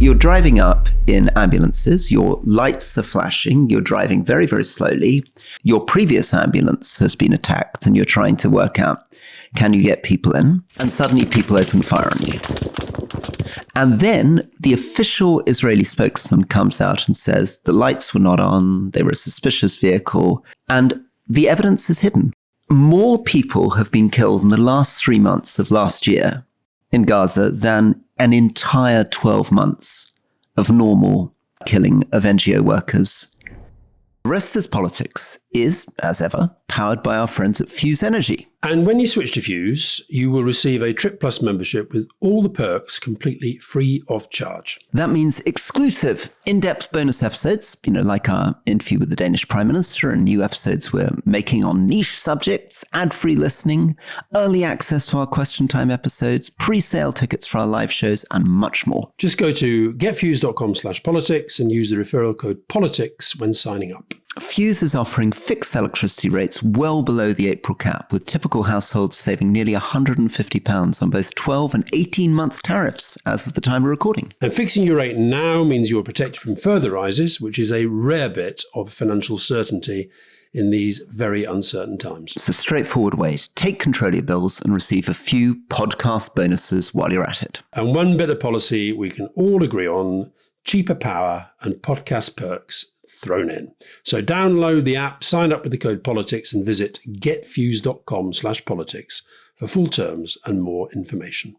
you're driving up in ambulances, your lights are flashing, you're driving very, very slowly. Your previous ambulance has been attacked and you're trying to work out, can you get people in? And suddenly people open fire on you. And then the official Israeli spokesman comes out and says the lights were not on, they were a suspicious vehicle, and the evidence is hidden. More people have been killed in the last 3 months of last year in Gaza than an entire 12 months of normal killing of NGO workers. Rest is Politics is, as ever, powered by our friends at Fuse Energy. And when you switch to Fuse, you will receive a Trip Plus membership with all the perks completely free of charge. That means exclusive, in-depth bonus episodes, like our interview with the Danish Prime Minister and new episodes we're making on niche subjects, ad-free listening, early access to our Question Time episodes, pre-sale tickets for our live shows, and much more. Just go to getfuse.com/politics and use the referral code POLITICS when signing up. Fuse is offering fixed electricity rates well below the April cap, with typical households saving nearly £150 on both 12 and 18-month tariffs as of the time of recording. And fixing your rate now means you're protected from further rises, which is a rare bit of financial certainty in these very uncertain times. It's a straightforward way to take control of your bills and receive a few podcast bonuses while you're at it. And one bit of policy we can all agree on: cheaper power and podcast perks thrown in. So download the app, sign up with the code POLITICS and visit getfuse.com/politics for full terms and more information.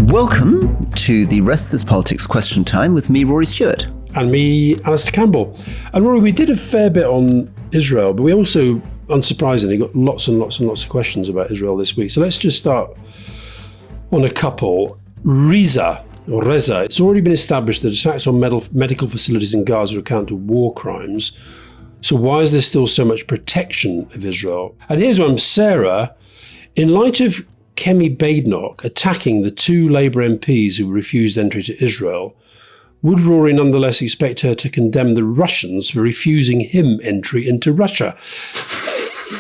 Welcome to the Rest is Politics Question Time with me, Rory Stewart. And me, Alastair Campbell. And Rory, we did a fair bit on Israel, but we also, unsurprisingly, got lots and lots and lots of questions about Israel this week. So let's just start on a couple. Reza, it's already been established that attacks on medical facilities in Gaza account to war crimes. So why is there still so much protection of Israel? And here's one, Sarah. In light of Kemi Badenoch attacking the 2 Labour MPs who refused entry to Israel, would Rory nonetheless expect her to condemn the Russians for refusing him entry into Russia?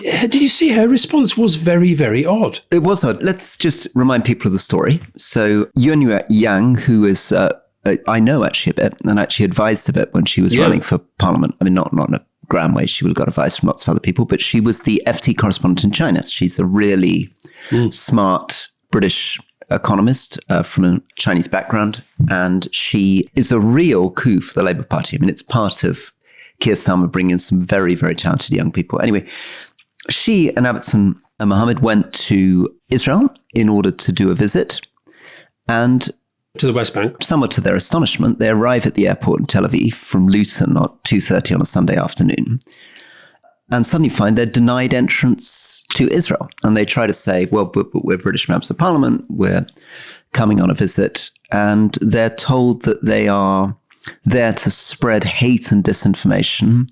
Did you see her response was very, very odd? It was odd. Let's just remind people of the story. So Yuanyue Yang, who is, I know actually a bit, and actually advised a bit when she was running for parliament. I mean, not in a grand way. She would have got advice from lots of other people, but she was the FT correspondent in China. She's a really smart British economist from a Chinese background, and she is a real coup for the Labour Party. I mean, it's part of Keir Starmer bringing in some very, very talented young people. Anyway, she and Abbotson and Mohammed went to Israel in order to do a visit, and to the West Bank. Somewhat to their astonishment, they arrive at the airport in Tel Aviv from Luton at 2:30 on a Sunday afternoon, and suddenly find they're denied entrance to Israel. And they try to say, well, but we're British members of parliament, we're coming on a visit, and they're told that they are there to spread hate and disinformation,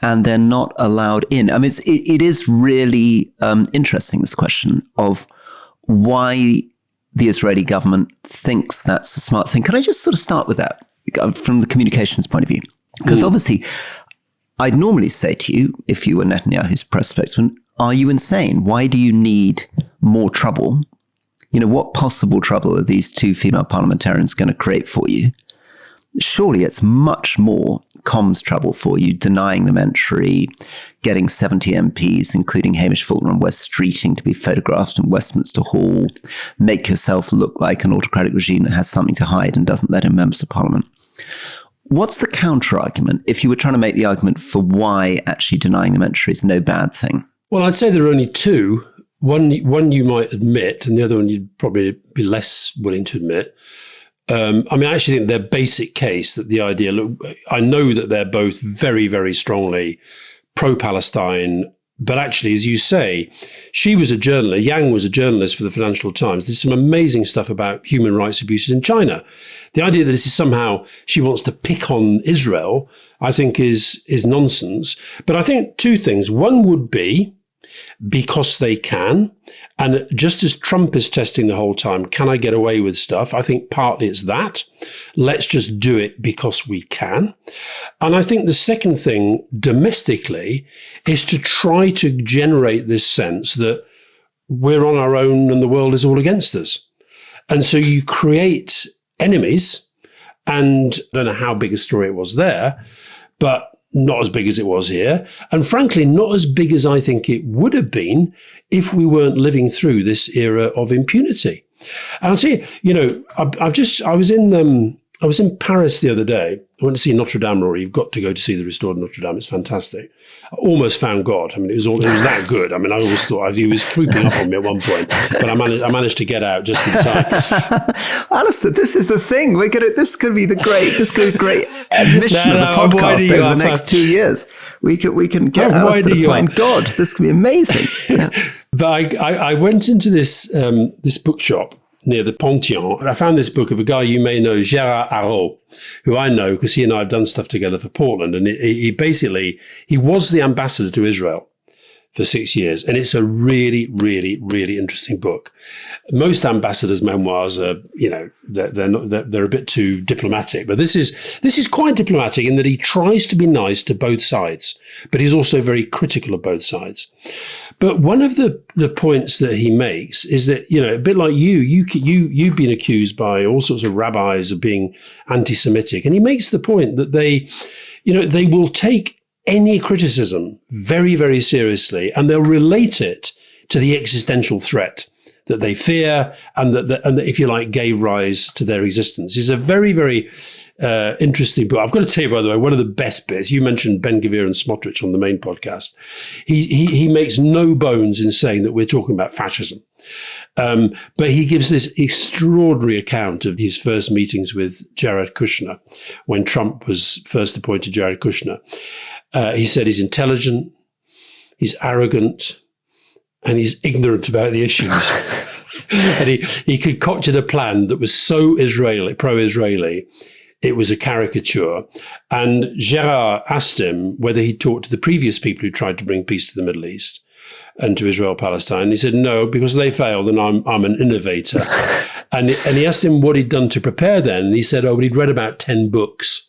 and they're not allowed in. I mean, it is really interesting, this question of why the Israeli government thinks that's a smart thing. Can I just sort of start with that from the communications point of view? Because obviously, I'd normally say to you, if you were Netanyahu's press spokesman, are you insane? Why do you need more trouble? What possible trouble are these 2 female parliamentarians going to create for you? Surely it's much more comms trouble for you, denying them entry, getting 70 MPs, including Hamish Fulton and Wes Streeting, to be photographed in Westminster Hall, make yourself look like an autocratic regime that has something to hide and doesn't let in members of parliament. What's the counter-argument if you were trying to make the argument for why actually denying them entry is no bad thing? Well, I'd say there are only 2. One you might admit, and the other one you'd probably be less willing to admit. I actually think their basic case that the idea, look, I know that they're both very, very strongly pro-Palestine, but actually, as you say, she was a journalist, Yang was a journalist for the Financial Times, did some amazing stuff about human rights abuses in China. The idea that this is somehow she wants to pick on Israel, I think is nonsense. But I think 2 things. One would be, because they can. And just as Trump is testing the whole time, can I get away with stuff? I think partly it's that. Let's just do it because we can. And I think the second thing domestically is to try to generate this sense that we're on our own and the world is all against us. And so you create enemies, and I don't know how big a story it was there, but not as big as it was here. And frankly, not as big as I think it would have been if we weren't living through this era of impunity. And I'll tell you, I was in Paris the other day. I went to see Notre Dame, Rory. You've got to go to see the restored Notre Dame. It's fantastic. I almost found God. I mean, it was that good. I mean, I always thought he was creeping up on me at one point, but I managed to get out just in time. Alastair, this is the thing. This could be the great mission of the podcast over the next 2 years. We can get Alastair to find God. This could be amazing. Yeah. But I went into this bookshop near the Panthéon. I found this book of a guy you may know, Gérard Araud, who I know because he and I have done stuff together for Portland. And he was the ambassador to Israel for 6 years. And it's a really, really, really interesting book. Most ambassadors' memoirs are, they're a bit too diplomatic. But this is quite diplomatic in that he tries to be nice to both sides, but he's also very critical of both sides. But one of the points that he makes is that, a bit like you've been accused by all sorts of rabbis of being anti-Semitic. And he makes the point that they will take any criticism very, very seriously, and they'll relate it to the existential threat that they fear and that if you like, gave rise to their existence. It's a very, very interesting book. I've got to tell you, by the way, one of the best bits, you mentioned Ben-Gvir and Smotrich on the main podcast. He makes no bones in saying that we're talking about fascism. But he gives this extraordinary account of his first meetings with Jared Kushner when Trump was first appointed Jared Kushner. He said he's intelligent, he's arrogant, and he's ignorant about the issues. And he concocted a plan that was so pro-Israeli, it was a caricature. And Gerard asked him whether he talked to the previous people who tried to bring peace to the Middle East and to Israel-Palestine. He said, no, because they failed and I'm an innovator. and he asked him what he'd done to prepare then. And he said, well, he'd read about 10 books.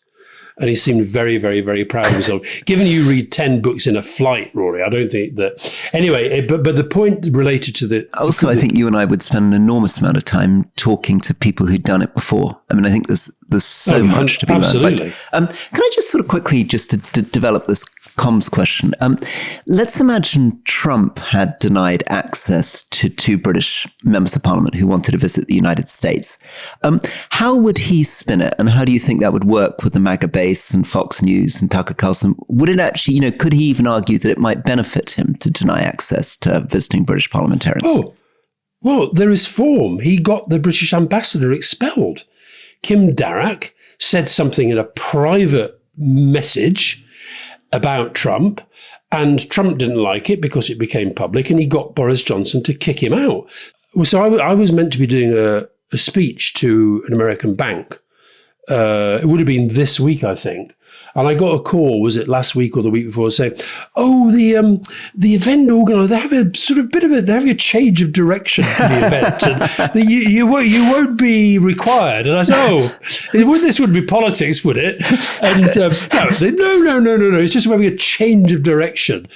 And he seemed very, very, very proud of himself. Given you read 10 books in a flight, Rory, I don't think that... Anyway, but the point related to the... Also, I think you and I would spend an enormous amount of time talking to people who'd done it before. I mean, I think there's so much to be learned. Absolutely. Can I just sort of quickly just to develop this comms question? Let's imagine Trump had denied access to 2 British members of parliament who wanted to visit the United States. How would he spin it? And how do you think that would work with the MAGA base and Fox News and Tucker Carlson? Would it actually, could he even argue that it might benefit him to deny access to visiting British parliamentarians? Oh, well, there is form. He got the British ambassador expelled. Kim Darroch said something in a private message about Trump, and Trump didn't like it because it became public, and he got Boris Johnson to kick him out. So I was meant to be doing a speech to an American bank. It would have been this week, I think. And I got a call, was it last week or the week before, saying, oh, the event organizer, they have a sort of they have a change of direction for the event. And you won't be required. And I said, this wouldn't be politics, would it? And no. It's just having a change of direction.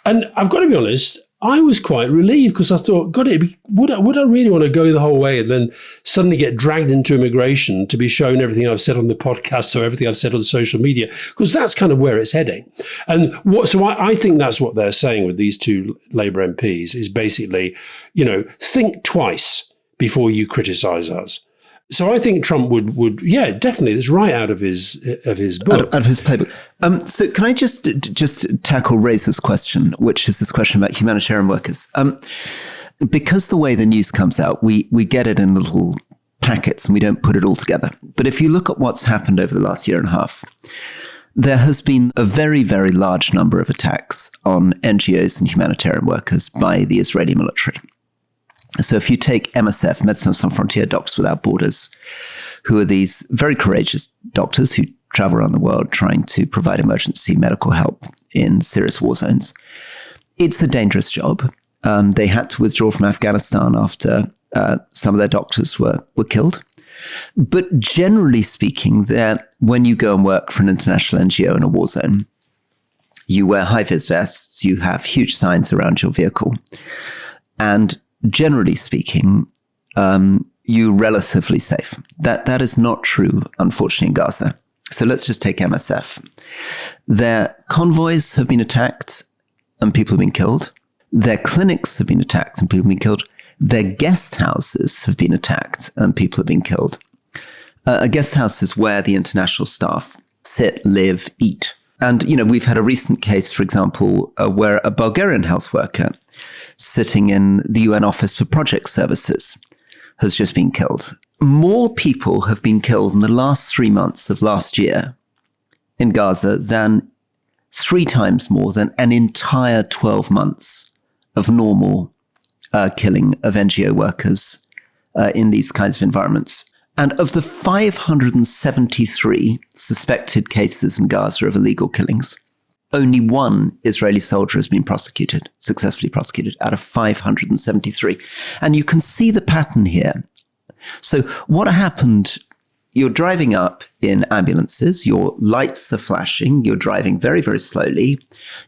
And I've got to be honest, I was quite relieved because I thought, God, would I really want to go the whole way and then suddenly get dragged into immigration to be shown everything I've said on the podcast or everything I've said on social media? Because that's kind of where it's heading. And so I think that's what they're saying with these 2 Labour MPs is basically, think twice before you criticise us. So I think Trump would definitely. It's right out of his book, out of his playbook. So can I just tackle Razor's question, which is this question about humanitarian workers? Because the way the news comes out, we get it in little packets and we don't put it all together. But if you look at what's happened over the last year and a half, there has been a very, very large number of attacks on NGOs and humanitarian workers by the Israeli military. So if you take MSF, Médecins Sans Frontières, Doctors Without Borders, who are these very courageous doctors who travel around the world trying to provide emergency medical help in serious war zones. It's a dangerous job. They had to withdraw from Afghanistan after some of their doctors were killed. But generally speaking, when you go and work for an international NGO in a war zone, you wear high-vis vests, you have huge signs around your vehicle. And generally speaking, you're relatively safe. That is not true, unfortunately, in Gaza. So let's just take MSF. Their convoys have been attacked and people have been killed. Their clinics have been attacked and people have been killed. Their guest houses have been attacked and people have been killed. A guest house is where the international staff sit, live, eat. And, we've had a recent case, for example, where a Bulgarian health worker sitting in the UN Office for Project Services has just been killed. More people have been killed in the last 3 months of last year in Gaza than 3 times more than an entire 12 months of normal killing of NGO workers in these kinds of environments. And of the 573 suspected cases in Gaza of illegal killings, only one Israeli soldier has been successfully prosecuted out of 573. And you can see the pattern here. So what happened, you're driving up in ambulances, your lights are flashing, you're driving very, very slowly.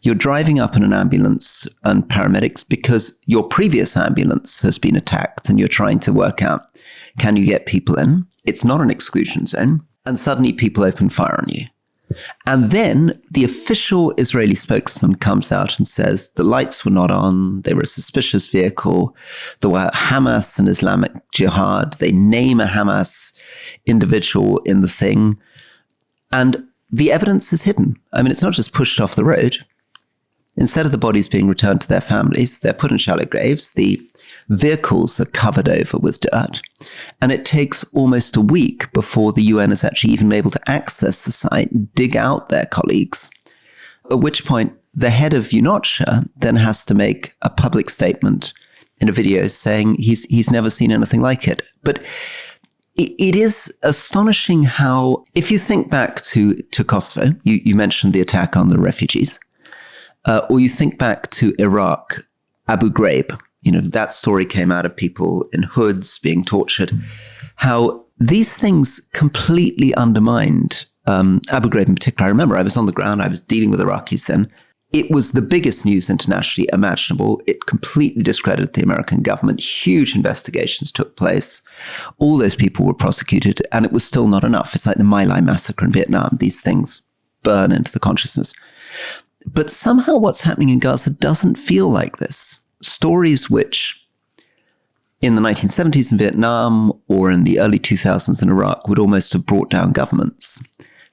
You're driving up in an ambulance and paramedics because your previous ambulance has been attacked and you're trying to work out, can you get people in? It's not an exclusion zone. And suddenly people open fire on you. And then the official Israeli spokesman comes out and says the lights were not on, they were a suspicious vehicle, there were Hamas and Islamic Jihad, they name a Hamas individual in the thing, and the evidence is hidden. I mean, it's not just pushed off the road. Instead of the bodies being returned to their families, they're put in shallow graves, the vehicles are covered over with dirt, and it takes almost a week before the UN is actually even able to access the site, dig out their colleagues, at which point the head of UNOCHA then has to make a public statement in a video saying he's never seen anything like it. But it is astonishing how, if you think back to Kosovo, you mentioned the attack on the refugees, or you think back to Iraq, Abu Ghraib, that story came out of people in hoods being tortured, how these things completely undermined Abu Ghraib in particular. I remember I was on the ground, I was dealing with Iraqis then. It was the biggest news internationally imaginable. It completely discredited the American government. Huge investigations took place. All those people were prosecuted, and it was still not enough. It's like the My Lai massacre in Vietnam. These things burn into the consciousness. But somehow what's happening in Gaza doesn't feel like this. Stories which in the 1970s in Vietnam or in the early 2000s in Iraq would almost have brought down governments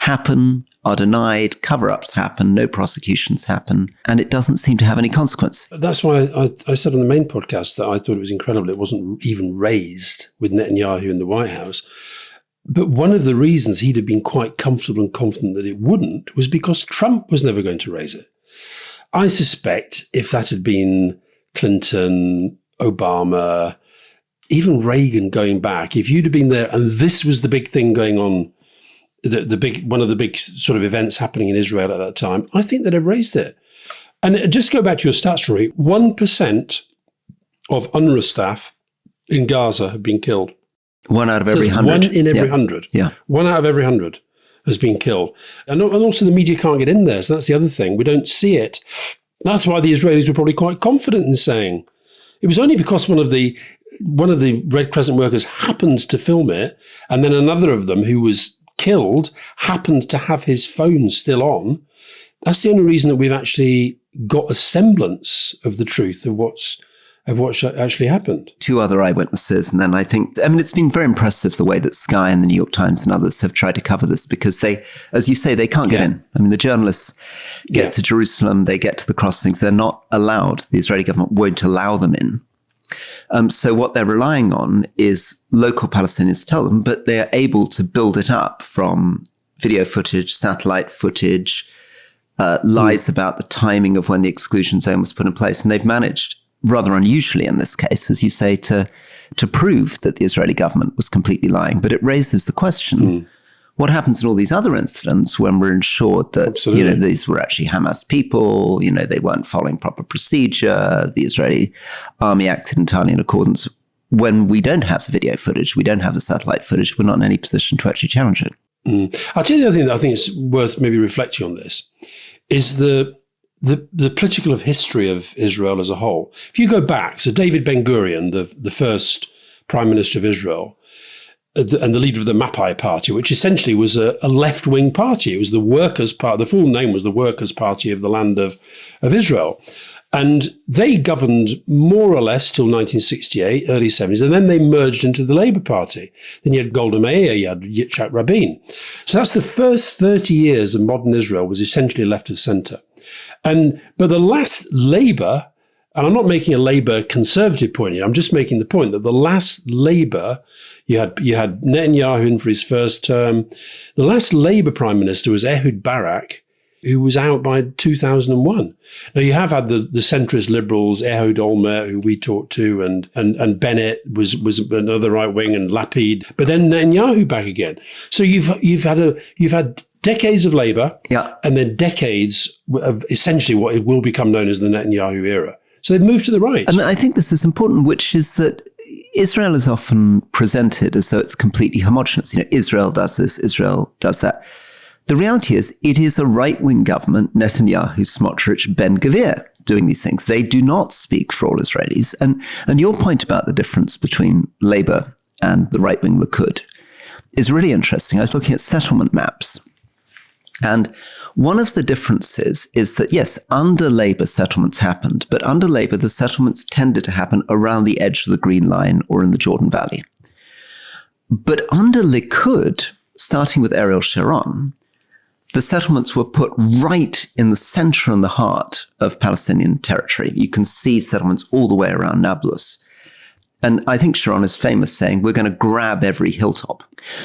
happen, are denied, cover-ups happen, no prosecutions happen, and it doesn't seem to have any consequence. That's why I said on the main podcast that I thought it was incredible it wasn't even raised with Netanyahu in the White House. But one of the reasons he'd have been quite comfortable and confident that it wouldn't was because Trump was never going to raise it. I suspect if that had been Clinton, Obama, even Reagan going back, if you'd have been there and this was the big thing going on, one of the big sort of events happening in Israel at that time, I think they'd have raised it. And just go back to your stats, Rory, 1% of UNRWA staff in Gaza have been killed. 1 out of every 100. 1 in every 100. Yeah. 1 out of every 100 has been killed. And also the media can't get in there. So that's the other thing. We don't see it. That's why the Israelis were probably quite confident in saying it was only because one of the Red Crescent workers happened to film it, and then another of them who was killed happened to have his phone still on. That's the only reason that we've actually got a semblance of the truth of what's actually happened. 2 other eyewitnesses. And then it's been very impressive the way that Sky and the New York Times and others have tried to cover this because they, as you say, they can't get in. I mean, the journalists get to Jerusalem, they get to the crossings, they're not allowed. The Israeli government won't allow them in. So what they're relying on is local Palestinians to tell them, but they are able to build it up from video footage, satellite footage, lies about the timing of when the exclusion zone was put in place. And they've managed, rather unusually in this case, as you say, to prove that the Israeli government was completely lying. But it raises the question, what happens in all these other incidents when we're ensured that, Absolutely. These were actually Hamas people, they weren't following proper procedure, the Israeli army acted entirely in accordance. When we don't have the video footage, we don't have the satellite footage, we're not in any position to actually challenge it. I'll tell you the other thing that I think is worth maybe reflecting on this is the political history of Israel as a whole. If you go back, so David Ben-Gurion, the first prime minister of Israel, and the leader of the Mapai party, which essentially was a left-wing party. It was the Workers' Party. The full name was the Workers' Party of the Land of Israel. And they governed more or less till 1968, early 70s, and then they merged into the Labour Party. Then you had Golda Meir, you had Yitzhak Rabin. So that's the first 30 years of modern Israel was essentially left of centre. But the last Labour, and I'm not making a Labour conservative point here, I'm just making the point that the last Labour, you had Netanyahu in for his first term. The last Labour Prime Minister was Ehud Barak, who was out by 2001. Now, you have had the centrist liberals, Ehud Olmert, who we talked to, and Bennett was another right wing, and Lapid, but then Netanyahu back again. So you've had decades of Labour, and then decades of essentially what it will become known as the Netanyahu era. So they've moved to the right. And I think this is important, which is that Israel is often presented as though it's completely homogenous. Israel does this, Israel does that. The reality is it is a right-wing government, Netanyahu, Smotrich, Ben-Gvir, doing these things. They do not speak for all Israelis. And your point about the difference between Labour and the right-wing Likud is really interesting. I was looking at settlement maps. And one of the differences is that, yes, under Labour settlements happened, but under Labour the settlements tended to happen around the edge of the Green Line or in the Jordan Valley. But under Likud, starting with Ariel Sharon, the settlements were put right in the center and the heart of Palestinian territory. You can see settlements all the way around Nablus. And I think Sharon is famous saying, we're going to grab every hilltop.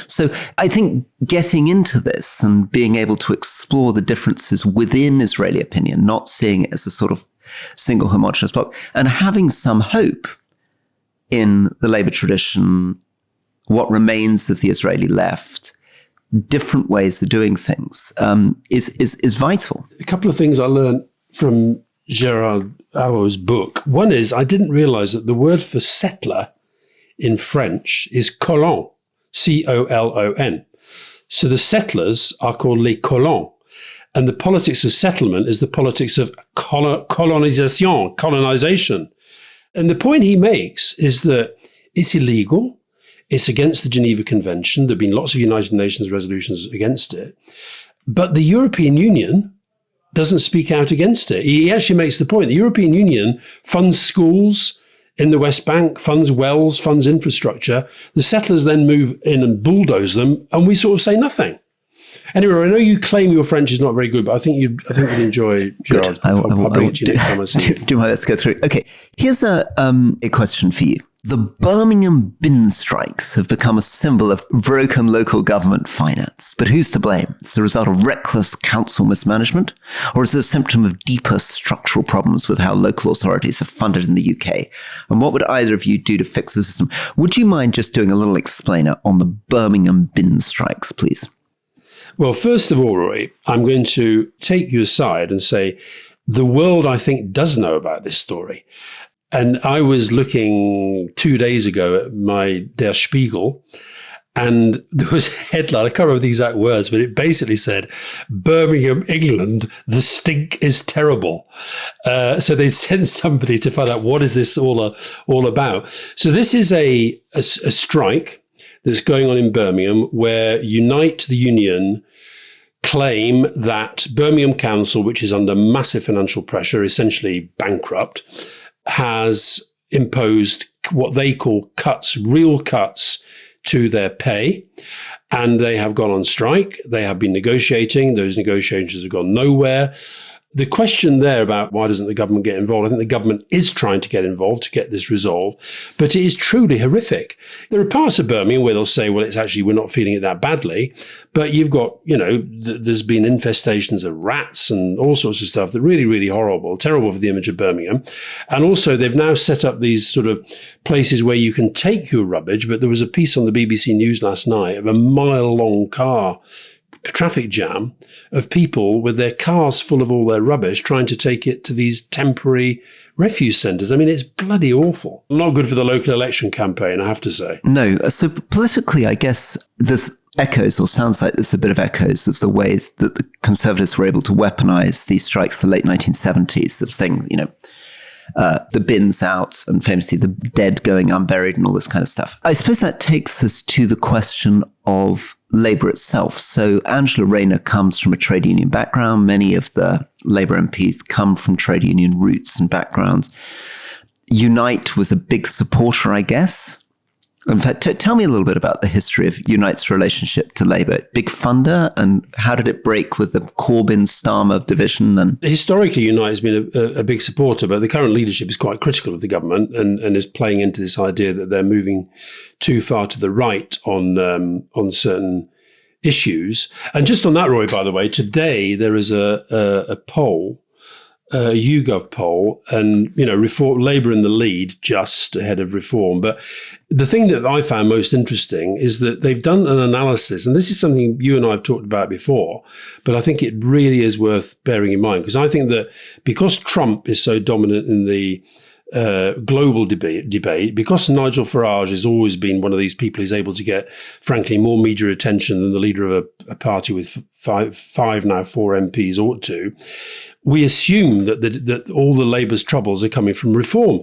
So I think getting into this and being able to explore the differences within Israeli opinion, not seeing it as a sort of single homogenous block, and having some hope in the Labour tradition, what remains of the Israeli left, different ways of doing things, is vital. A couple of things I learned from Gerard Arro's book. One is I didn't realize that the word for settler in French is colon, C-O-L-O-N. So the settlers are called les colons. And the politics of settlement is the politics of colonization. And the point he makes is that it's illegal. It's against the Geneva Convention. There have been lots of United Nations resolutions against it. But the European Union doesn't speak out against it. He actually makes the point. The European Union funds schools in the West Bank, funds wells, funds infrastructure. The settlers then move in and bulldoze them, and we sort of say nothing. Anyway, I know you claim your French is not very good, but I think you'd enjoy Gerard. I'll bring it to you next time I see you. Do my best to go through. Okay, here's a question for you. The Birmingham bin strikes have become a symbol of broken local government finance. But who's to blame? It's the result of reckless council mismanagement? Or is it a symptom of deeper structural problems with how local authorities are funded in the UK? And what would either of you do to fix the system? Would you mind just doing a little explainer on the Birmingham bin strikes, please? Well, first of all, Rory, I'm going to take you aside and say the world, I think, does know about this story. And I was looking 2 days ago at my Der Spiegel, and there was a headline, I can't remember the exact words, but it basically said, Birmingham, England, the stink is terrible. So they sent somebody to find out what is this all about. So this is a strike that's going on in Birmingham where Unite the Union claim that Birmingham Council, which is under massive financial pressure, essentially bankrupt, has imposed what they call cuts, real cuts to their pay. And they have gone on strike. They have been negotiating. Those negotiations have gone nowhere. the question there about why doesn't the government get involved, I think the government is trying to get involved to get this resolved, but it is truly horrific. There are parts of Birmingham where they'll say, well, it's actually, we're not feeling it that badly, but you've got, there's been infestations of rats and all sorts of stuff that really, really horrible, terrible for the image of Birmingham. And also they've now set up these sort of places where you can take your rubbish, but there was a piece on the BBC News last night of a mile-long traffic jam of people with their cars full of all their rubbish trying to take it to these temporary refuse centres. I mean, it's bloody awful. Not good for the local election campaign, I have to say. No. So politically, I guess there's echoes, or sounds like there's a bit of echoes of the ways that the Conservatives were able to weaponise these strikes in the late 1970s of things, the bins out and famously the dead going unburied and all this kind of stuff. I suppose that takes us to the question of Labour itself. So Angela Rayner comes from a trade union background. Many of the Labour MPs come from trade union roots and backgrounds. Unite was a big supporter, I guess. In fact, tell me a little bit about the history of Unite's relationship to Labour. Big funder, and how did it break with the Corbyn-Starmer division? And historically, Unite has been a big supporter, but the current leadership is quite critical of the government and is playing into this idea that they're moving too far to the right on certain issues. And just on that, Roy, by the way, today there is a poll, a YouGov poll, and Reform, Labour in the lead, just ahead of Reform. But the thing that I found most interesting is that they've done an analysis, and this is something you and I have talked about before, but I think it really is worth bearing in mind, because I think that because Trump is so dominant in the global debate, because Nigel Farage has always been one of these people who's able to get, frankly, more media attention than the leader of a party with four MPs ought to, we assume that all the Labour's troubles are coming from Reform.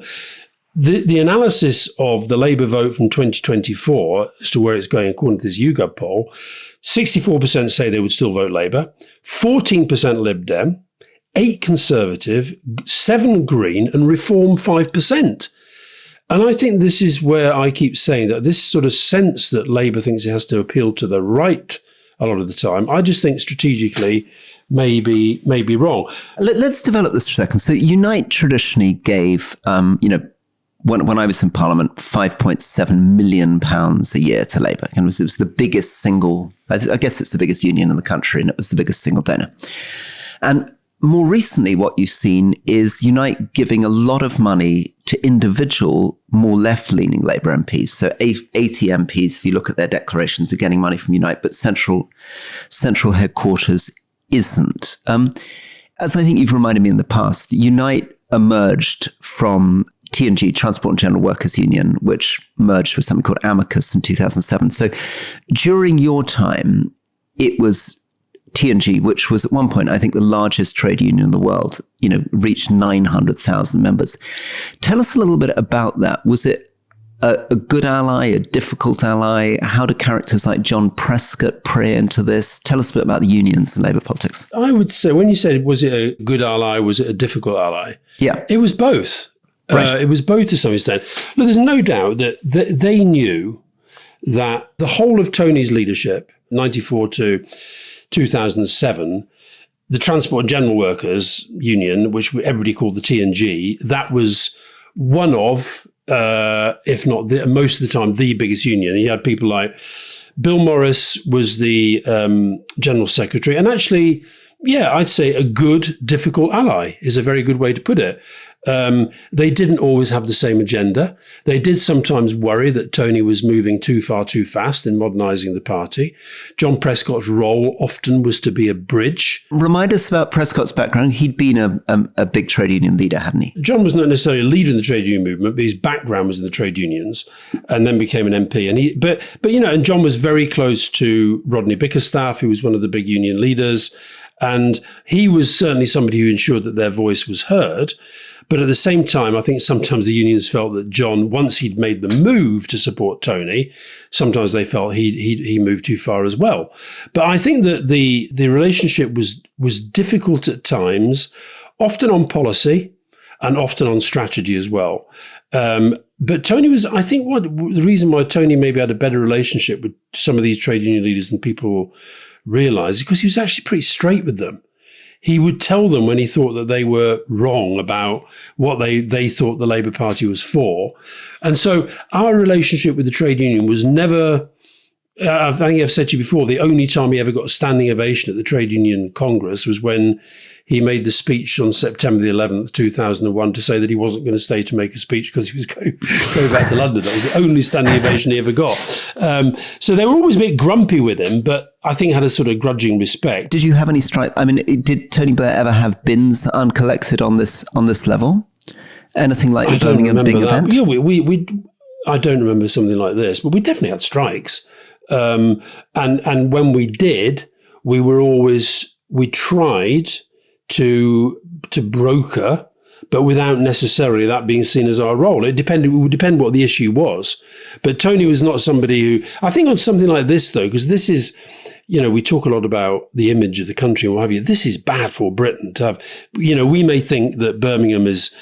The analysis of the Labour vote from 2024 as to where it's going, according to this YouGov poll, 64% say they would still vote Labour, 14% Lib Dem, 8 Conservative, 7 Green, and Reform 5%. And I think this is where I keep saying that this sort of sense that Labour thinks it has to appeal to the right a lot of the time, I just think strategically may be wrong. Let's develop this for a second. So Unite traditionally gave, when I was in Parliament, £5.7 million a year to Labour. And it was the biggest single, I guess it's the biggest union in the country, and it was the biggest single donor. And more recently, what you've seen is Unite giving a lot of money to individual, more left-leaning Labour MPs. So 80 MPs, if you look at their declarations, are getting money from Unite, but central headquarters isn't. As I think you've reminded me in the past, Unite emerged from T&G, Transport and General Workers Union, which merged with something called Amicus in 2007. So during your time, it was T&G, which was at one point, I think, the largest trade union in the world, reached 900,000 members. Tell us a little bit about that. Was it a good ally, a difficult ally? How do characters like John Prescott play into this? Tell us a bit about the unions and Labour politics. I would say, when you said, was it a good ally, was it a difficult ally? Yeah. It was both. Right. It was both to some extent. Look, there's no doubt that they knew that the whole of Tony's leadership, 94 to 2007, the Transport and General Workers Union, which everybody called the T&G, that was one of, if not most of the time, the biggest union. You had people like Bill Morris was the General Secretary. And actually, yeah, I'd say a good, difficult ally is a very good way to put it. They didn't always have the same agenda. They did sometimes worry that Tony was moving too far too fast in modernising the party. John Prescott's role often was to be a bridge. Remind us about Prescott's background. He'd been a big trade union leader, hadn't he? John was not necessarily a leader in the trade union movement, but his background was in the trade unions, and then became an MP. And John was very close to Rodney Bickerstaff, who was one of the big union leaders, and he was certainly somebody who ensured that their voice was heard. But at the same time, I think sometimes the unions felt that John, once he'd made the move to support Tony, sometimes they felt he moved too far as well. But I think that the relationship was difficult at times, often on policy and often on strategy as well. But Tony was, I think, the reason why Tony maybe had a better relationship with some of these trade union leaders than people realise is because he was actually pretty straight with them. he would tell them when he thought that they were wrong about what they thought the Labour Party was for. And so our relationship with the trade union was never, I think I've said to you before, the only time he ever got a standing ovation at the Trade Union Congress was when he made the speech on September the 11th, 2001, to say that he wasn't going to stay to make a speech because he was going back to London. That was the only standing ovation he ever got. So they were always a bit grumpy with him, but I think had a sort of grudging respect. Did you have any strike? I mean, did Tony Blair ever have bins uncollected on this level? Anything like the Birmingham big event? Yeah, I don't remember something like this, but we definitely had strikes. And when we did, we tried to broker, but without necessarily that being seen as our role. It would depend what the issue was. But Tony was not somebody who, I think on something like this though, because this is, we talk a lot about the image of the country and what have you. This is bad for Britain to have, we may think that Birmingham is,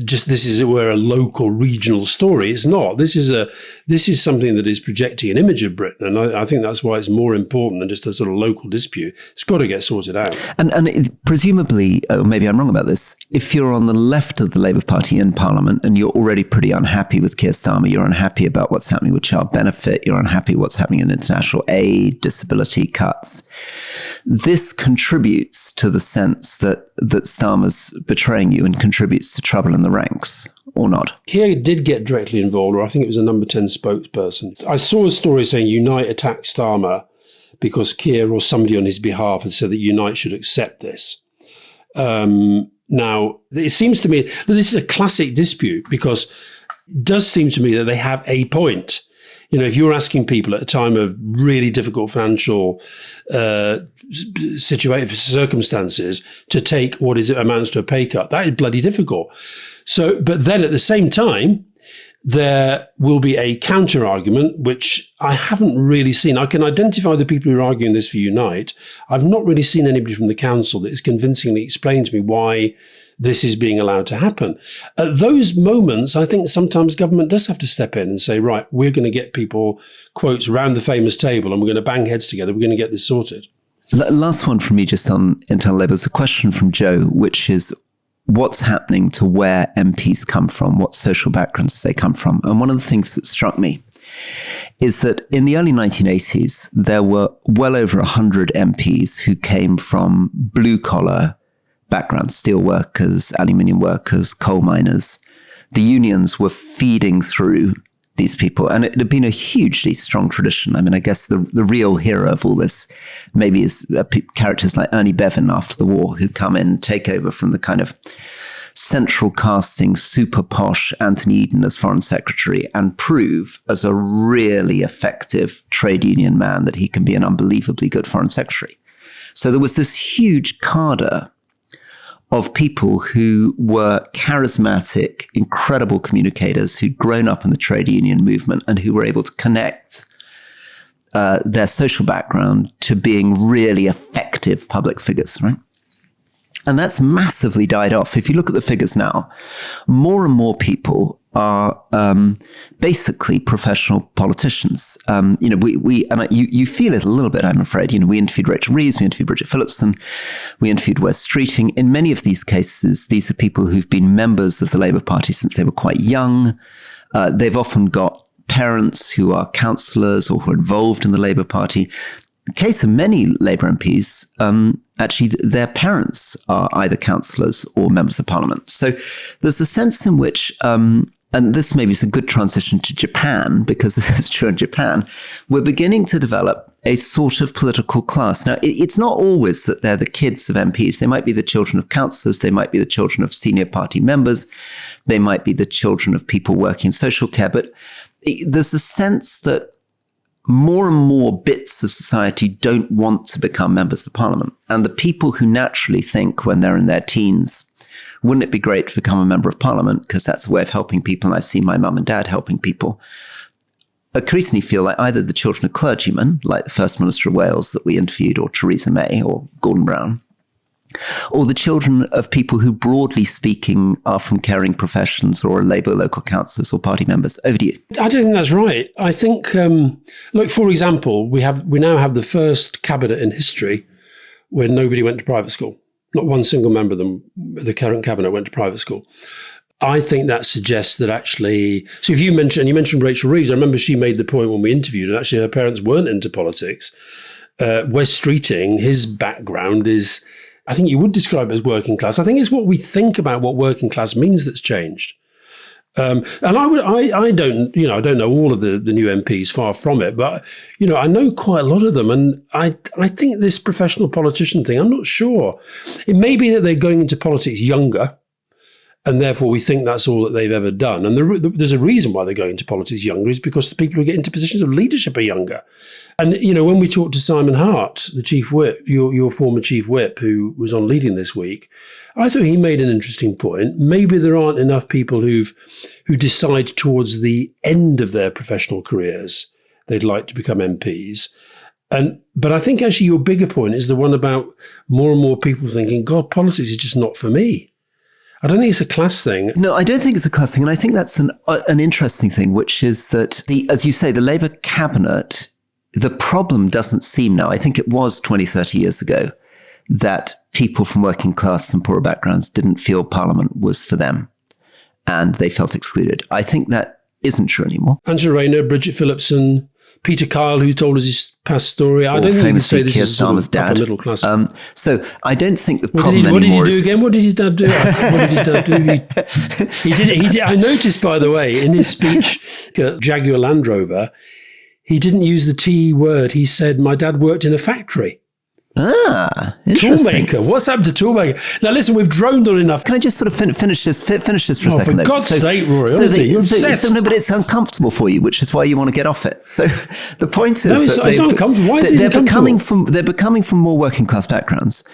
just this is where a local regional story. It's not. This is something that is projecting an image of Britain, and I think that's why it's more important than just a sort of local dispute. It's got to get sorted out. And presumably, maybe I'm wrong about this, if you're on the left of the Labour Party in Parliament and you're already pretty unhappy with Keir Starmer, you're unhappy about what's happening with child benefit, you're unhappy what's happening in international aid, disability cuts, this contributes to the sense that Starmer's betraying you and contributes to trouble in the ranks, or not? Keir did get directly involved, or I think it was a Number 10 spokesperson. I saw a story saying Unite attacked Starmer because Keir or somebody on his behalf had said that Unite should accept this. Now, it seems to me that this is a classic dispute because it does seem to me that they have a point. If you're asking people at a time of really difficult financial circumstances to take what amounts to a pay cut, that is bloody difficult. So, but then at the same time, there will be a counter argument, which I haven't really seen. I can identify the people who are arguing this for Unite. I've not really seen anybody from the council that has convincingly explained to me why this is being allowed to happen. At those moments, I think sometimes government does have to step in and say, right, we're going to get people, quotes, round the famous table and we're going to bang heads together. We're going to get this sorted. Last one from me just on internal Labour. It's a question from Joe, which is what's happening to where MPs come from, what social backgrounds they come from. And one of the things that struck me is that in the early 1980s, there were well over 100 MPs who came from blue-collar backgrounds, steel workers, aluminium workers, coal miners. The unions were feeding through these people, and it had been a hugely strong tradition. I mean, I guess the real hero of all this maybe is characters like Ernie Bevan after the war, who come in, take over from the kind of central casting, super posh Anthony Eden as foreign secretary and prove as a really effective trade union man that he can be an unbelievably good foreign secretary. So there was this huge cadre of people who were charismatic, incredible communicators who'd grown up in the trade union movement and who were able to connect their social background to being really effective public figures, right? And that's massively died off. If you look at the figures now, more and more people are basically professional politicians. You feel it a little bit, I'm afraid. We interviewed Rachel Reeves, we interviewed Bridget Phillipson, we interviewed Wes Streeting. In many of these cases, these are people who've been members of the Labour Party since they were quite young. They've often got parents who are councillors or who are involved in the Labour Party. In the case of many Labour MPs, actually their parents are either councillors or members of parliament. So there's a sense in which, and this maybe is a good transition to Japan, because this is true in Japan, we're beginning to develop a sort of political class. Now, it's not always that they're the kids of MPs. They might be the children of councillors. They might be the children of senior party members. They might be the children of people working in social care. But there's a sense that more and more bits of society don't want to become members of parliament. And the people who naturally think when they're in their teens, wouldn't it be great to become a member of parliament? Because that's a way of helping people. And I've seen my mum and dad helping people. Increasingly feel like either the children of clergymen, like the First Minister of Wales that we interviewed, or Theresa May, or Gordon Brown, or the children of people who, broadly speaking, are from caring professions or are Labour local councillors or party members. Over to you. I don't think that's right. I think, look, for example, we now have the first cabinet in history where nobody went to private school. Not one single member of them, the current cabinet, went to private school. I think that suggests that actually, so if you mentioned Rachel Reeves, I remember she made the point when we interviewed, and actually her parents weren't into politics. Wes Streeting, his background is, I think you would describe it as working class. I think it's what we think about what working class means that's changed. And I don't know all of the new MPs, far from it, but I know quite a lot of them, and I think this professional politician thing, I'm not sure. It may be that they're going into politics younger, and therefore we think that's all that they've ever done. And there's a reason why they're going into politics younger, is because the people who get into positions of leadership are younger. And when we talked to Simon Hart, the chief whip, your former chief whip, who was on Leading this week, I thought he made an interesting point. Maybe there aren't enough people who decide towards the end of their professional careers they'd like to become MPs. But I think actually your bigger point is the one about more and more people thinking, God, politics is just not for me. I don't think it's a class thing. No, I don't think it's a class thing. And I think that's an interesting thing, which is that, as you say, the Labour cabinet, the problem doesn't seem now, I think it was 20, 30 years ago, that people from working class and poorer backgrounds didn't feel Parliament was for them and they felt excluded. I think that isn't true anymore. Angela Rayner, Bridget Phillipson, Peter Kyle, who told us his past story. I don't think you can say this is sort of upper middle class. So I don't think the problem anymore. What did he do again? What did his dad do? What did his dad do? He did. I noticed, by the way, in his speech at Jaguar Land Rover, he didn't use the T word. He said, "My dad worked in a factory." Interesting. Toolmaker. What's happened to Toolmaker? Now, listen, we've droned on enough. Can I just sort of finish this for a second? For God's sake, Rory, honestly, you're obsessed. No, but it's uncomfortable for you, which is why you want to get off it. So the point is it's not uncomfortable. Why is it uncomfortable? They're becoming from more working class backgrounds,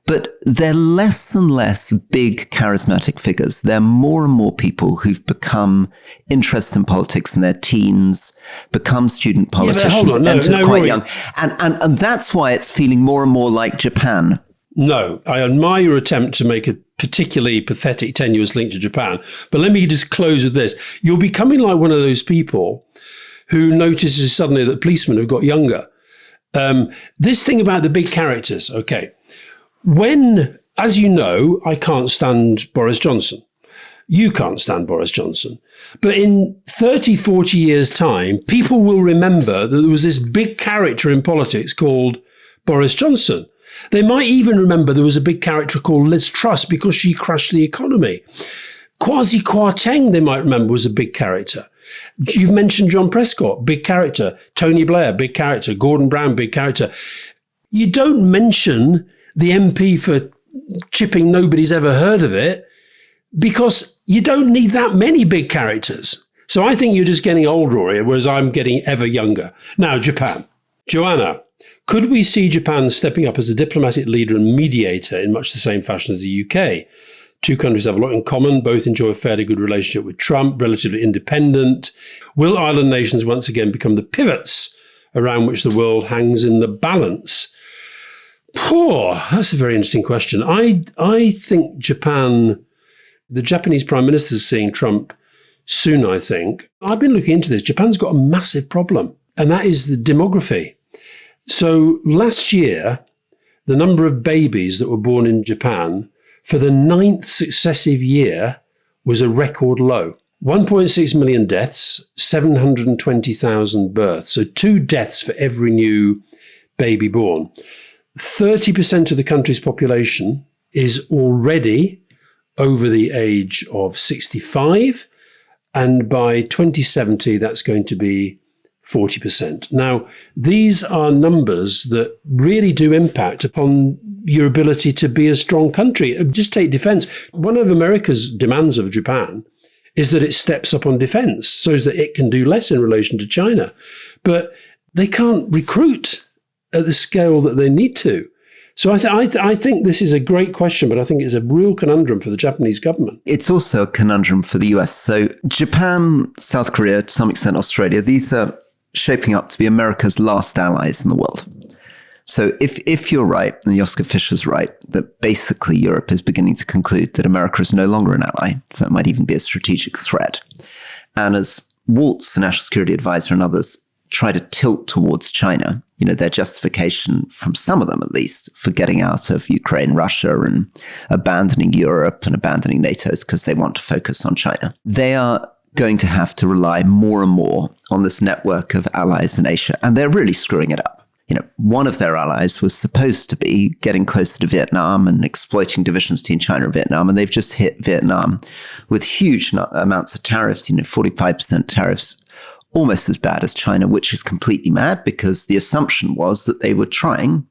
but they're less and less big charismatic figures. They're more and more people who've become interested in politics in their teens, become student politicians, entered quite Rory. young. And that's why it's feeling more and more like Japan. No, I admire your attempt to make a particularly pathetic, tenuous link to Japan. But let me just close with this. You're becoming like one of those people who notices suddenly that policemen have got younger. This thing about the big characters, okay. When, as you know, I can't stand Boris Johnson. You can't stand Boris Johnson. But in 30, 40 years' time, people will remember that there was this big character in politics called Boris Johnson. They might even remember there was a big character called Liz Truss because she crashed the economy. Kwasi Kwarteng, they might remember, was a big character. You've mentioned John Prescott, big character. Tony Blair, big character. Gordon Brown, big character. You don't mention the MP for Chipping, nobody's ever heard of it, because you don't need that many big characters. So I think you're just getting old, Rory, whereas I'm getting ever younger. Now, Japan. Joanna, could we see Japan stepping up as a diplomatic leader and mediator in much the same fashion as the UK? Two countries have a lot in common, both enjoy a fairly good relationship with Trump, relatively independent. Will island nations once again become the pivots around which the world hangs in the balance? That's a very interesting question. I think Japan, the Japanese Prime Minister is seeing Trump soon, I think. I've been looking into this. Japan's got a massive problem, and that is the demography. So last year, the number of babies that were born in Japan for the 9th successive year was a record low. 1.6 million deaths, 720,000 births. So 2 deaths for every new baby born. 30% of the country's population is already over the age of 65. And by 2070, that's going to be 40%. Now, these are numbers that really do impact upon your ability to be a strong country. Just take defense. One of America's demands of Japan is that it steps up on defense so that it can do less in relation to China. But they can't recruit at the scale that they need to. So I think this is a great question, but I think it's a real conundrum for the Japanese government. It's also a conundrum for the US. So Japan, South Korea, to some extent Australia, these are shaping up to be America's last allies in the world. So if you're right, and Joschka Fischer's right, that basically Europe is beginning to conclude that America is no longer an ally, in fact, might even be a strategic threat. And as Waltz, the National Security Advisor, and others try to tilt towards China. Their justification, from some of them at least, for getting out of Ukraine, Russia, and abandoning Europe and abandoning NATO is because they want to focus on China. They are going to have to rely more and more on this network of allies in Asia, and they're really screwing it up. One of their allies was supposed to be getting closer to Vietnam and exploiting divisions between China and Vietnam, and they've just hit Vietnam with huge amounts of tariffs, 45% tariffs, almost as bad as China, which is completely mad because the assumption was that they were trying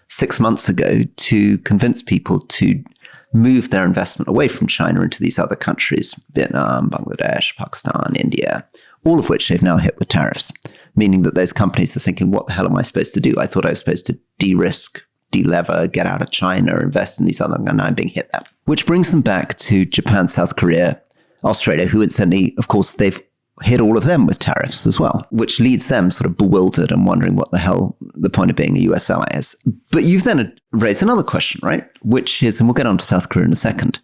6 months ago to convince people to move their investment away from China into these other countries, Vietnam, Bangladesh, Pakistan, India, all of which they've now hit with tariffs, meaning that those companies are thinking, what the hell am I supposed to do? I thought I was supposed to de-risk, de-lever, get out of China, invest in these other, and now I'm being hit there. Which brings them back to Japan, South Korea, Australia, who incidentally, of course, they've hit all of them with tariffs as well, which leads them sort of bewildered and wondering what the hell the point of being a US ally is. But you've then raised another question, right? Which is, and we'll get on to South Korea in a second,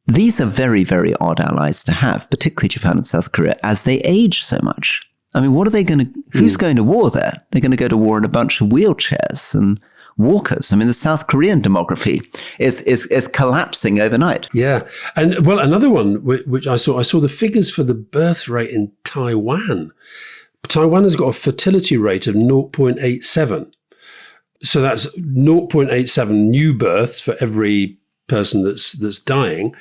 these are very, very odd allies to have, particularly Japan and South Korea, as they age so much. I mean, what are they going to, who's going to war there? They're going to go to war in a bunch of wheelchairs and walkers. I mean, the South Korean demography is collapsing overnight. Yeah. And well, another one which I saw the figures for the birth rate in Taiwan. Taiwan has got a fertility rate of 0.87. So that's 0.87 new births for every person that's dying.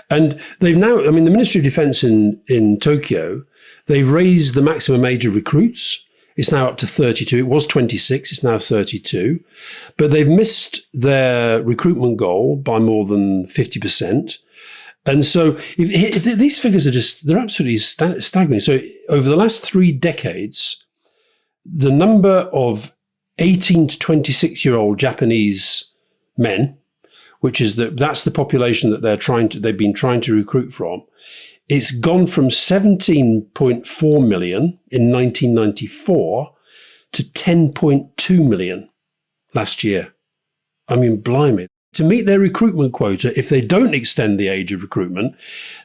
And they've now, I mean, the Ministry of Defense in Tokyo, they've raised the maximum age of recruits. It's now up to 32. It was 26. It's now 32. But they've missed their recruitment goal by more than 50%. And so if these figures are they're absolutely staggering. So over the last 3 decades, the number of 18 to 26-year-old Japanese men, which is that's the population that they've been trying to recruit from, it's gone from 17.4 million in 1994 to 10.2 million last year. I mean, blimey. To meet their recruitment quota, if they don't extend the age of recruitment,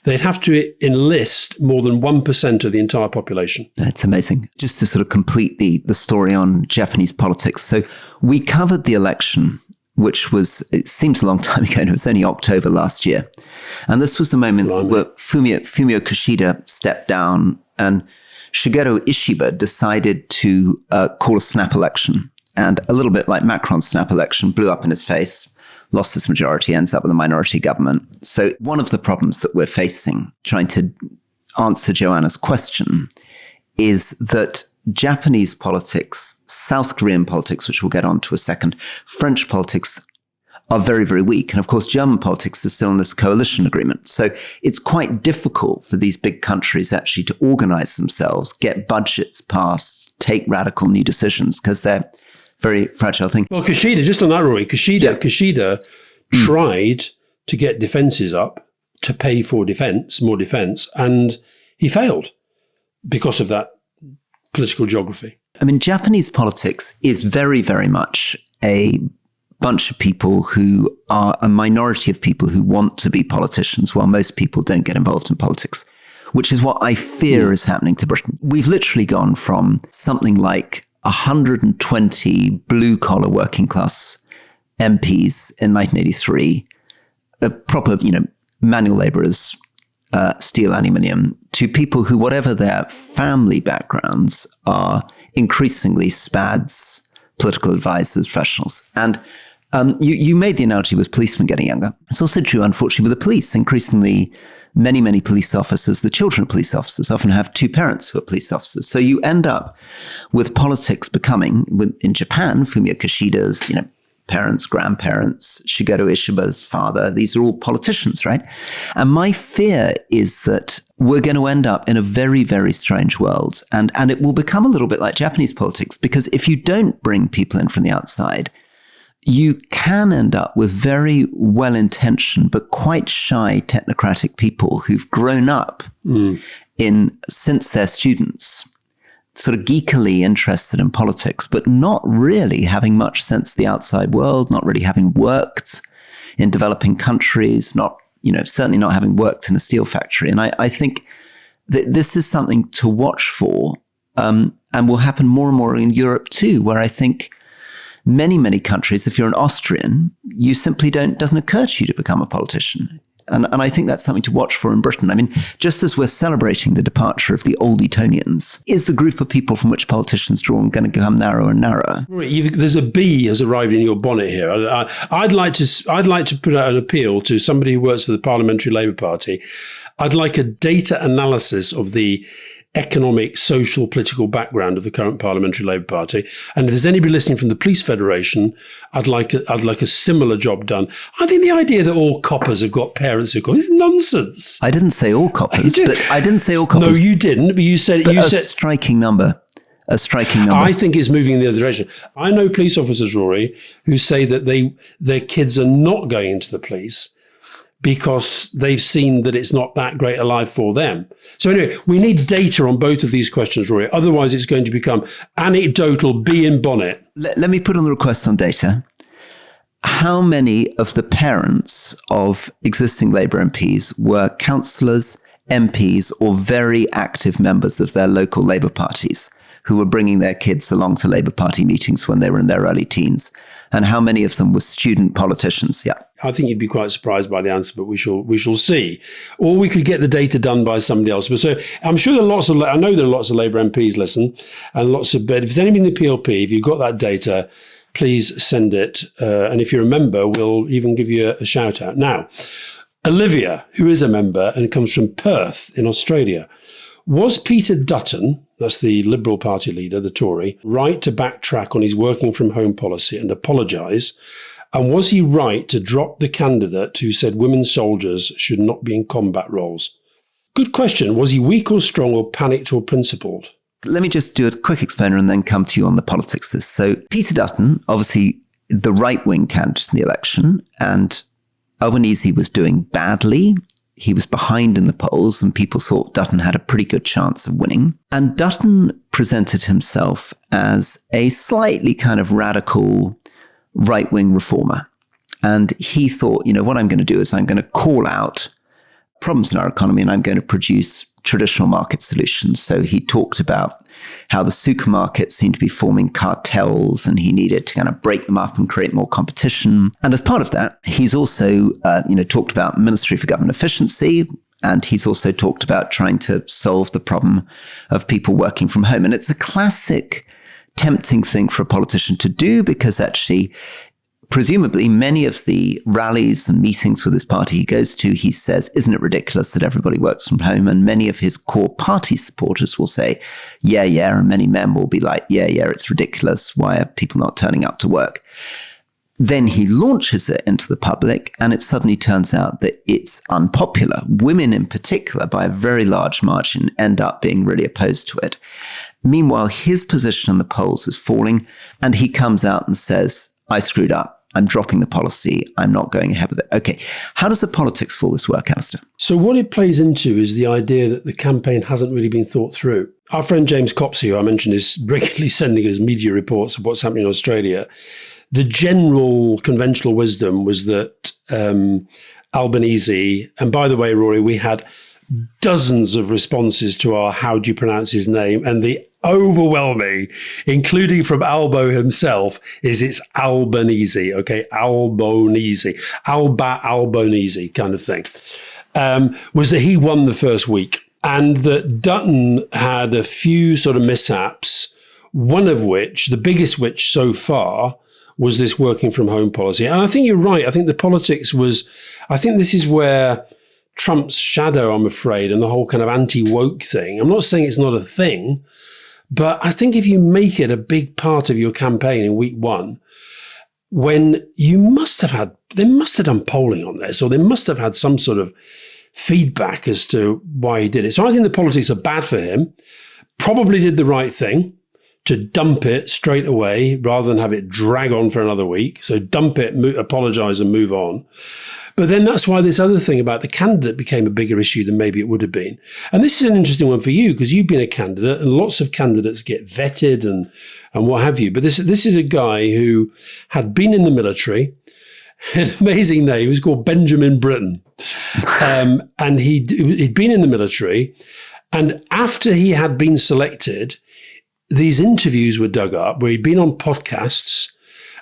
they'd have to enlist more than 1% of the entire population. That's amazing. Just to sort of complete the story on Japanese politics. So we covered the election, which was, it seems a long time ago, and it was only October last year. And this was the moment where Fumio Kishida stepped down and Shigeru Ishiba decided to call a snap election. And a little bit like Macron's snap election, blew up in his face, lost his majority, ends up with a minority government. So one of the problems that we're facing, trying to answer Joanna's question, is that Japanese politics, South Korean politics, which we'll get on to a second, French politics are very, very weak. And of course, German politics is still in this coalition agreement. So it's quite difficult for these big countries actually to organize themselves, get budgets passed, take radical new decisions, because they're very fragile thing. Well, Kishida, just on that, Rory, Kishida tried to get defences up to pay for more defence, and he failed because of that political geography. I mean, Japanese politics is very, very much a bunch of people who are a minority of people who want to be politicians, while most people don't get involved in politics, which is what I fear is happening to Britain. We've literally gone from something like 120 blue-collar working-class MPs in 1983, proper, manual labourers, steel, aluminium, to people who, whatever their family backgrounds, are increasingly SPADs, political advisors, professionals. And you made the analogy with policemen getting younger. It's also true, unfortunately, with the police. Increasingly, many, many police officers, the children of police officers, often have two parents who are police officers. So you end up with politics becoming, in Japan, Fumio Kishida's, parents, grandparents, Shigeru Ishiba's father, these are all politicians, right? And my fear is that we're going to end up in a very, very strange world. And it will become a little bit like Japanese politics, because if you don't bring people in from the outside, you can end up with very well-intentioned but quite shy technocratic people who've grown up since they're students, sort of geekily interested in politics, but not really having much sense of the outside world, not really having worked in developing countries, certainly not having worked in a steel factory. And I think that this is something to watch for. And and will happen more and more in Europe too, where I think many countries, if you're an Austrian, you simply doesn't occur to you to become a politician. And I think that's something to watch for in Britain. I mean, just as we're celebrating the departure of the old Etonians, is the group of people from which politicians draw going to become narrower and narrower? There's a bee has arrived in your bonnet here. I'd like to put out an appeal to somebody who works for the Parliamentary Labour Party. I'd like a data analysis of the economic, social, political background of the current Parliamentary Labour Party. And if there's anybody listening from the Police Federation, I'd like a similar job done. I think the idea that all coppers have got parents who call is nonsense. I didn't say all coppers, but I didn't say all coppers. No, you didn't, but you said a striking number. A striking number. I think it's moving in the other direction. I know police officers, Rory, who say that their kids are not going into the police because they've seen that it's not that great a life for them. So anyway, we need data on both of these questions, Rory. Otherwise, it's going to become anecdotal, bee in bonnet. Let me put on the request on data. How many of the parents of existing Labour MPs were councillors, MPs, or very active members of their local Labour parties who were bringing their kids along to Labour Party meetings when they were in their early teens? And how many of them were student politicians? Yeah. I think you'd be quite surprised by the answer, but we shall see. Or we could get the data done by somebody else. But so I'm sure I know there are lots of Labour MPs listen, and but if there's anybody in the PLP, if you've got that data, please send it. And if you're a member, we'll even give you a shout out. Now, Olivia, who is a member and comes from Perth in Australia, was Peter Dutton, that's the Liberal Party leader, the Tory, right to backtrack on his working from home policy and apologise? And was he right to drop the candidate who said women soldiers should not be in combat roles? Good question. Was he weak or strong or panicked or principled? Let me just do a quick explainer and then come to you on the politics of this. So Peter Dutton, obviously the right-wing candidate in the election, and Albanese was doing badly. He was behind in the polls and people thought Dutton had a pretty good chance of winning. And Dutton presented himself as a slightly kind of radical right-wing reformer. And he thought, what I'm going to do is I'm going to call out problems in our economy and I'm going to produce traditional market solutions. So he talked about how the supermarkets seemed to be forming cartels and he needed to kind of break them up and create more competition. And as part of that, he's also, talked about Ministry for Government Efficiency, and he's also talked about trying to solve the problem of people working from home. And it's a classic tempting thing for a politician to do because actually, presumably, many of the rallies and meetings with his party he goes to, he says, isn't it ridiculous that everybody works from home? And many of his core party supporters will say, yeah. And many men will be like, yeah, it's ridiculous. Why are people not turning up to work? Then he launches it into the public and it suddenly turns out that it's unpopular. Women in particular, by a very large margin, end up being really opposed to it. Meanwhile, his position in the polls is falling and he comes out and says, I screwed up. I'm dropping the policy. I'm not going ahead with it. Okay. How does the politics for this work, Alastair? So what it plays into is the idea that the campaign hasn't really been thought through. Our friend James Copsey, who I mentioned, is regularly sending us media reports of what's happening in Australia. The general conventional wisdom was that Albanese, and by the way, Rory, we had dozens of responses to our how do you pronounce his name, and the overwhelming, including from Albo himself, is it's Albanese, okay? Albanese kind of thing, was that he won the first week and that Dutton had a few sort of mishaps, one of which, the biggest which so far, was this working from home policy. And I think you're right. I think the politics I think this is where Trump's shadow, I'm afraid, and the whole kind of anti-woke thing, I'm not saying it's not a thing, but I think if you make it a big part of your campaign in week one, when they must have done polling on this, or they must have had some sort of feedback as to why he did it. So I think the politics are bad for him. Probably did the right thing to dump it straight away rather than have it drag on for another week. So dump it, apologise and move on. But then that's why this other thing about the candidate became a bigger issue than maybe it would have been. And this is an interesting one for you because you've been a candidate and lots of candidates get vetted and what have you. But this is a guy who had been in the military, an amazing name, he was called Benjamin Britten. And he'd been in the military. And after he had been selected, these interviews were dug up where he'd been on podcasts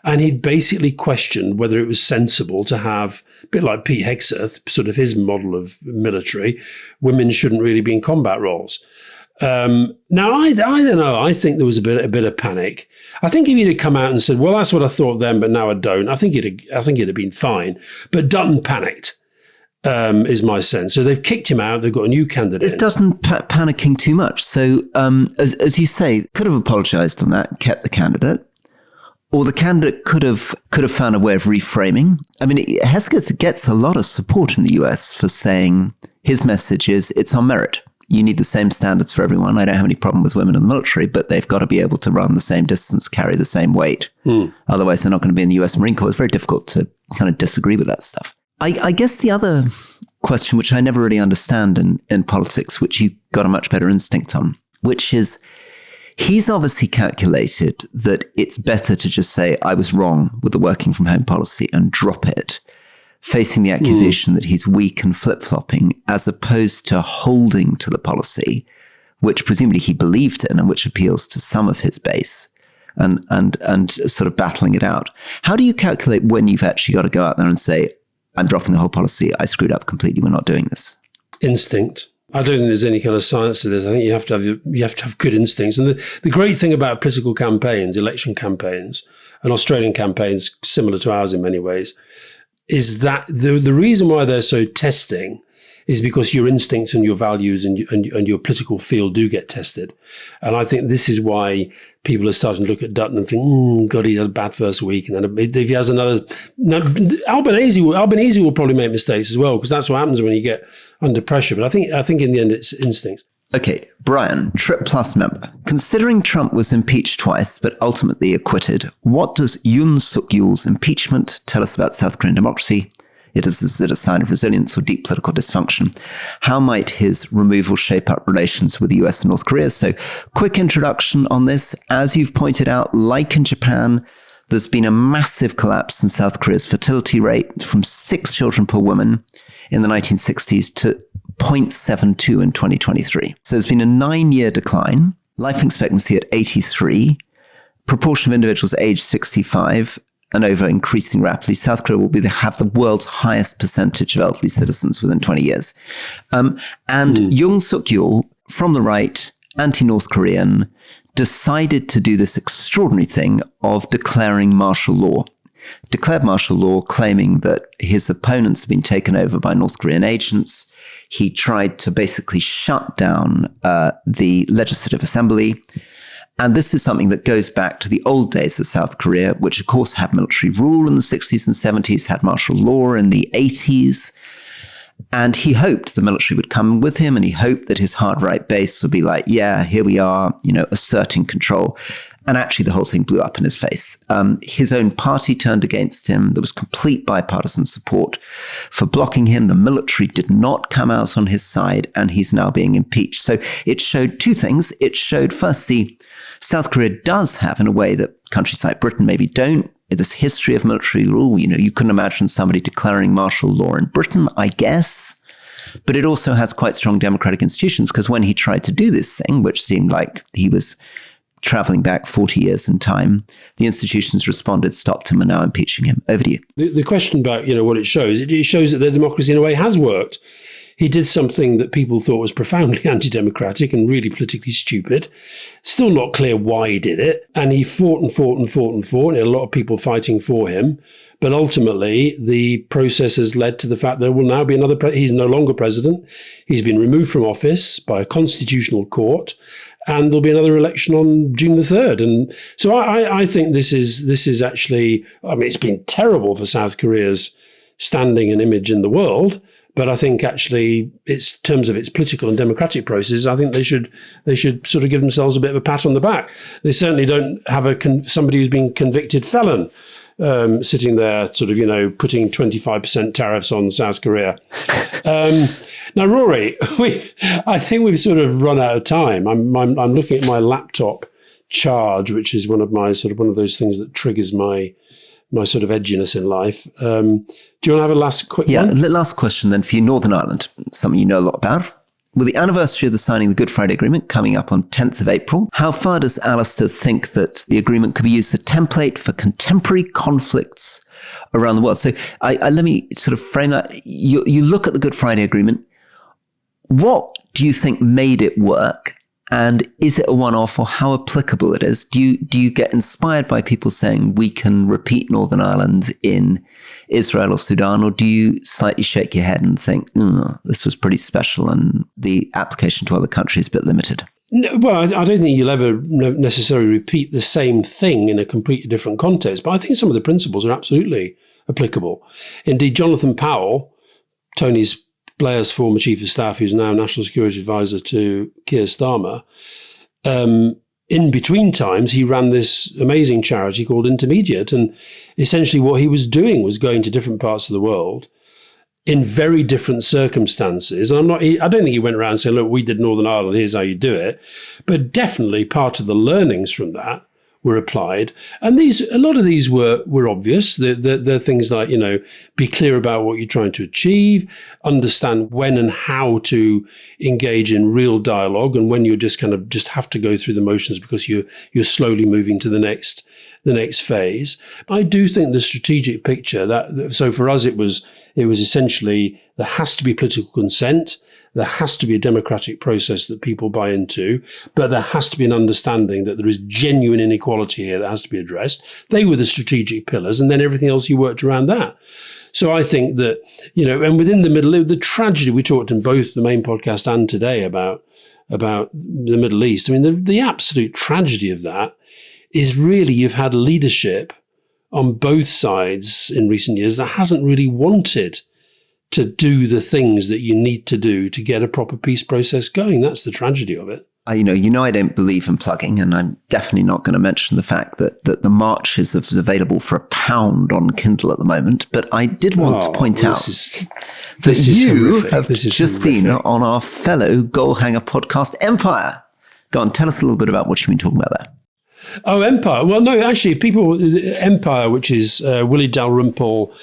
and he'd basically questioned whether it was sensible to have, a bit like Pete Hegseth, sort of his model of military, women shouldn't really be in combat roles. Now, I don't know. I think there was a bit of panic. I think if he'd have come out and said, well, that's what I thought then, but now I don't, I think it'd have been fine. But Dutton panicked. Is my sense. So they've kicked him out. They've got a new candidate. Is Dutton panicking too much? So, as you say, could have apologised on that, kept the candidate, or the candidate could have found a way of reframing. I mean, Hesketh gets a lot of support in the US for saying his message is it's on merit. You need the same standards for everyone. I don't have any problem with women in the military, but they've got to be able to run the same distance, carry the same weight. Otherwise, they're not going to be in the US Marine Corps. It's very difficult to kind of disagree with that stuff. I guess the other question, which I never really understand in politics, which you got a much better instinct on, which is he's obviously calculated that it's better to just say, I was wrong with the working from home policy and drop it, facing the accusation that he's weak and flip-flopping, as opposed to holding to the policy, which presumably he believed in and which appeals to some of his base. And sort of battling it out. How do you calculate when you've actually got to go out there and say, I'm dropping the whole policy, I screwed up completely, we're not doing this? Instinct. I don't think there's any kind of science to this. I think you have to have good instincts. And the great thing about political campaigns, election campaigns, and Australian campaigns, similar to ours in many ways, is that the reason why they're so testing is because your instincts and your values and your political field do get tested. And I think this is why people are starting to look at Dutton and think, God, he had a bad first week. And then if he has another... Now, Albanese will probably make mistakes as well, because that's what happens when you get under pressure. But I think in the end, it's instincts. Okay, Brian, Trip Plus member. Considering Trump was impeached twice, but ultimately acquitted, what does Yoon Suk-yeol's impeachment tell us about South Korean democracy? Is it a sign of resilience or deep political dysfunction? How might his removal shape up relations with the US and North Korea? So, quick introduction on this. As you've pointed out, like in Japan, there's been a massive collapse in South Korea's fertility rate from 6 children per woman in the 1960s to 0.72 in 2023. So there's been a 9-year decline, life expectancy at 83, proportion of individuals aged 65 and over increasing rapidly. South Korea will have the world's highest percentage of elderly citizens within 20 years. And Yoon Suk-yeol, from the right, anti-North Korean, decided to do this extraordinary thing of declaring martial law. Declared martial law, claiming that his opponents have been taken over by North Korean agents. He tried to basically shut down the Legislative Assembly. And this is something that goes back to the old days of South Korea, which of course had military rule in the 60s and 70s, had martial law in the 80s. And he hoped the military would come with him, and he hoped that his hard right base would be like, yeah, here we are, asserting control. And actually the whole thing blew up in his face. His own party turned against him. There was complete bipartisan support for blocking him. The military did not come out on his side, and he's now being impeached. So it showed two things. It showed, firstly, South Korea does have, in a way that countries like Britain maybe don't, this history of military rule. You couldn't imagine somebody declaring martial law in Britain, I guess. But it also has quite strong democratic institutions, because when he tried to do this thing, which seemed like he was traveling back 40 years in time, the institutions responded, stopped him, and now impeaching him. Over to you. The question about, what it shows that their democracy in a way has worked. He did something that people thought was profoundly anti-democratic and really politically stupid. Still not clear why he did it. And he fought and fought and fought and fought, and a lot of people fighting for him. But ultimately, the process has led to the fact there will now be another he's no longer president. He's been removed from office by a constitutional court. And there'll be another election on June the 3rd. And so I think this is actually, it's been terrible for South Korea's standing and image in the world. But I think actually, in terms of its political and democratic process, I think they should sort of give themselves a bit of a pat on the back. They certainly don't have somebody who's been convicted felon sitting there, sort of, putting 25% tariffs on South Korea. Now, Rory, I think we've sort of run out of time. I'm looking at my laptop charge, which is one of those things that triggers my sort of edginess in life. Do you want to have a last quick one? Yeah, last question then for you. Northern Ireland, something you know a lot about. With the anniversary of the signing of the Good Friday Agreement coming up on 10th of April, how far does Alastair think that the agreement could be used as a template for contemporary conflicts around the world? So let me sort of frame that. You look at the Good Friday Agreement. What do you think made it work? And is it a one-off, or how applicable it is? Do you get inspired by people saying we can repeat Northern Ireland in Israel or Sudan, or do you slightly shake your head and think, this was pretty special and the application to other countries is a bit limited? No, well, I don't think you'll ever necessarily repeat the same thing in a completely different context, but I think some of the principles are absolutely applicable. Indeed, Jonathan Powell, Tony Blair's former chief of staff, who's now national security advisor to Keir Starmer, in between times, he ran this amazing charity called Intermediate. And essentially what he was doing was going to different parts of the world in very different circumstances. And I don't think he went around saying, look, we did Northern Ireland, here's how you do it. But definitely part of the learnings from that were applied. And a lot of these were obvious. They're things like, be clear about what you're trying to achieve, understand when and how to engage in real dialogue, and when you're just have to go through the motions because you're slowly moving to the next phase. I do think the strategic picture so for us it was essentially there has to be political consent. There has to be a democratic process that people buy into, but there has to be an understanding that there is genuine inequality here that has to be addressed. They were the strategic pillars, and then everything else you worked around that. So I think that, and within the tragedy, we talked in both the main podcast and today about the Middle East. I mean, the absolute tragedy of that is really you've had leadership on both sides in recent years that hasn't really wanted to do the things that you need to do to get a proper peace process going. That's the tragedy of it. I don't believe in plugging, and I'm definitely not going to mention the fact that the March is available for £1 on Kindle at the moment. But I did want to point out that you have just been on our fellow Goal Hanger podcast, Empire. Go on, tell us a little bit about what you've been talking about there. Oh, Empire. Well, no, actually, Empire, which is Willie Dalrymple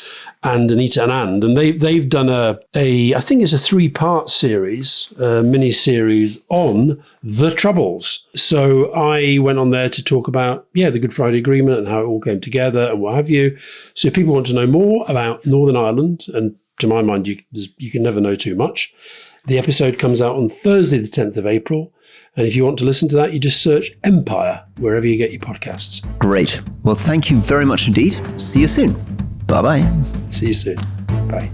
and Anita Anand, and they've done I think it's a 3-part series, mini-series on the Troubles. So I went on there to talk about, the Good Friday Agreement and how it all came together and what have you. So if people want to know more about Northern Ireland, and to my mind, you can never know too much, the episode comes out on Thursday, the 10th of April. And if you want to listen to that, you just search Empire wherever you get your podcasts. Great. Well, thank you very much indeed. See you soon. Bye-bye. See you soon. Bye.